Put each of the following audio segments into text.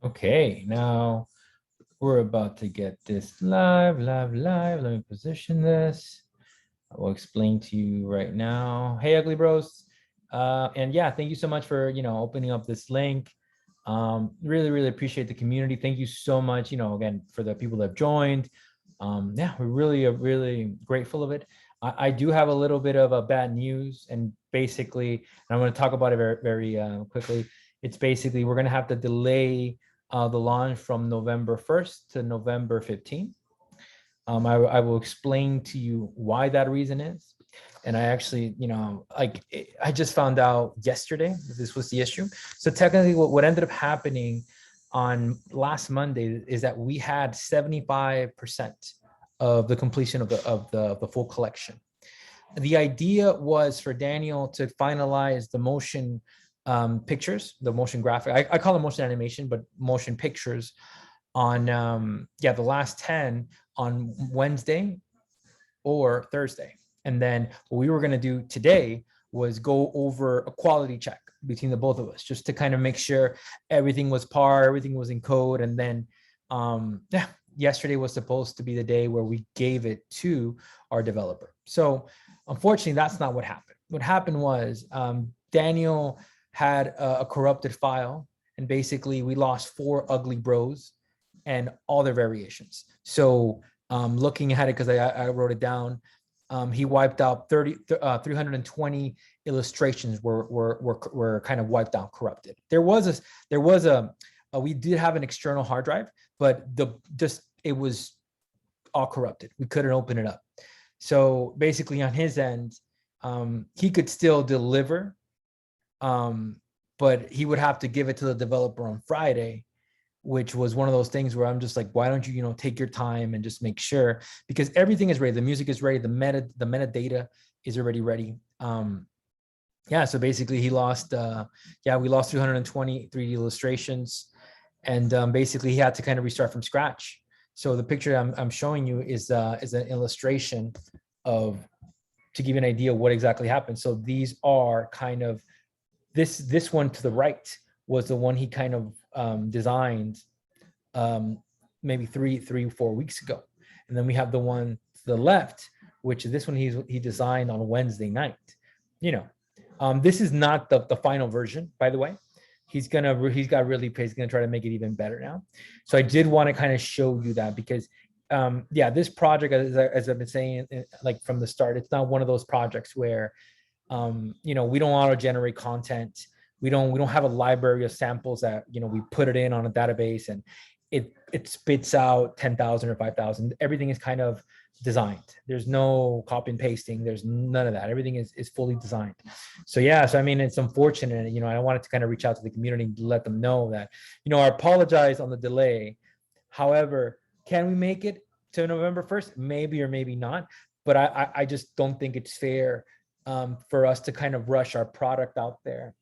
Okay, now we're about to get this live. Let me position this. I will explain to you right now. Hey, Ugly Bros. And yeah, thank you so much for, opening up this link. Really appreciate the community. Thank you so much, again, for the people that have joined. Yeah, we're really grateful of it. I do have a little bit of a bad news, and basically, and I'm going to talk about it very quickly. It's basically we're going to have to delay the launch from November 1st to November 15th. I will explain to you why that reason is. And I actually, I just found out yesterday that this was the issue. So technically what ended up happening on last Monday is that we had 75% of the completion of the full collection. The idea was for Daniel to finalize the motion pictures, the motion graphic. I call it motion animation, but motion pictures on the last 10 on Wednesday or Thursday. And then what we were going to do today was go over a quality check between the both of us, just to kind of make sure everything was par, everything was in code. And then yesterday was supposed to be the day where we gave it to our developer. So unfortunately, that's not what happened. What happened was Daniel had a corrupted file, and basically we lost 4 ugly bros and all their variations. So looking at it, because I wrote it down, he wiped out 320 illustrations were kind of wiped out, corrupted. We did have an external hard drive, but it was all corrupted. We couldn't open it up. So basically on his end, he could still deliver, but he would have to give it to the developer on Friday, which was one of those things where I'm just like, why don't you, take your time and just make sure, because everything is ready. The music is ready. The metadata is already ready. So basically he lost, we lost 320 3D illustrations, and basically he had to kind of restart from scratch. So the picture I'm showing you is an illustration of, to give you an idea of what exactly happened. So these are kind of, this one to the right was the one he kind of designed maybe 4 weeks ago. And then we have the one to the left, which is this one he designed on Wednesday night. This is not the final version, by the way. He's gonna try to make it even better now. So I did want to kind of show you that, because this project, as I've been saying, like from the start, it's not one of those projects where we don't auto generate content. We don't have a library of samples that we put it in on a database and it spits out 10,000 or 5,000. Everything is kind of designed. There's no copy and pasting. There's none of that. Everything is fully designed. So I mean, it's unfortunate. I wanted to kind of reach out to the community and let them know that I apologize on the delay. However, can we make it to November 1st? Maybe or maybe not. But I just don't think it's fair for us to kind of rush our product out there.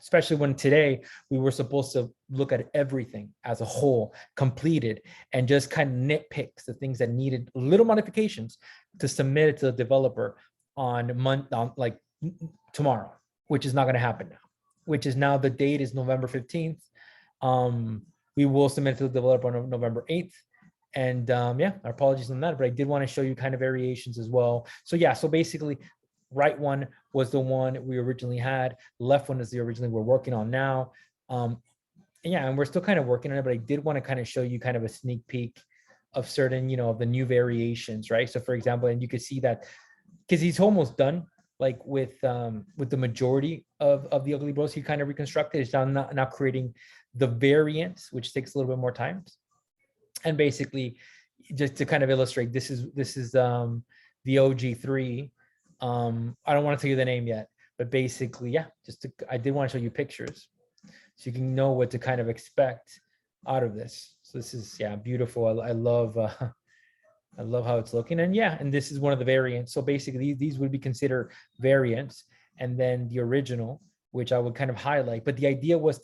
Especially when today we were supposed to look at everything as a whole, completed, and just kind of nitpicks the things that needed little modifications to submit it to the developer on tomorrow, which is not going to happen now. Which is now, the date is November 15th. We will submit it to the developer on November 8th. And our apologies on that, but I did want to show you kind of variations as well. So basically, right one was the one we originally had. Left one is the originally we're working on now. And we're still kind of working on it, but I did want to kind of show you kind of a sneak peek of certain, of the new variations, right? So for example, and you could see that because he's almost done, like with the majority of the Ugly Bros, he kind of reconstructed. It's now creating the variants, which takes a little bit more time. And basically, just to kind of illustrate, this is the OG3. I don't want to tell you the name yet, but basically, I did want to show you pictures so you can know what to kind of expect out of this. So this is beautiful. I love how it's looking, and this is one of the variants. So basically, these would be considered variants, and then the original, which I would kind of highlight. But the idea was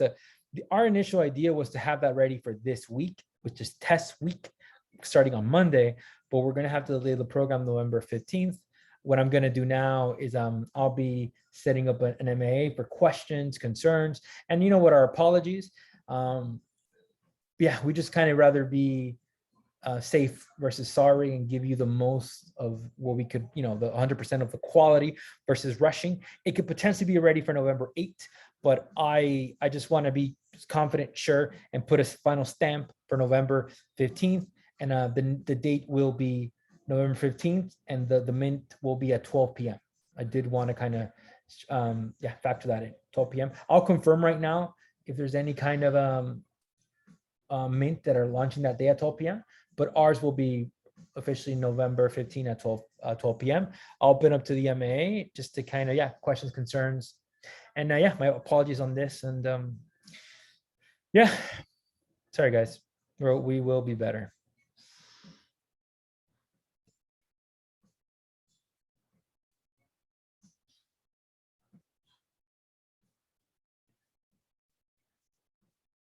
our initial idea was to have that ready for this week, which is test week, starting on Monday. But we're going to have to delay the program November 15th. What I'm going to do now is I'll be setting up an MAA for questions, concerns, and our apologies. yeah, we just kind of rather be safe versus sorry and give you the most of what we could, the 100% of the quality versus rushing. It could potentially be ready for November 8th, but I just want to be confident, sure, and put a final stamp for November 15th. And the date will be November 15th, and the mint will be at 12 p.m. I did want to kind of factor that in. 12 p.m. I'll confirm right now if there's any kind of mint that are launching that day at 12 p.m. But ours will be officially November 15 at 12 p.m. I'll open up to the MAA just to kind of questions, concerns, and my apologies on this. And sorry guys, we will be better.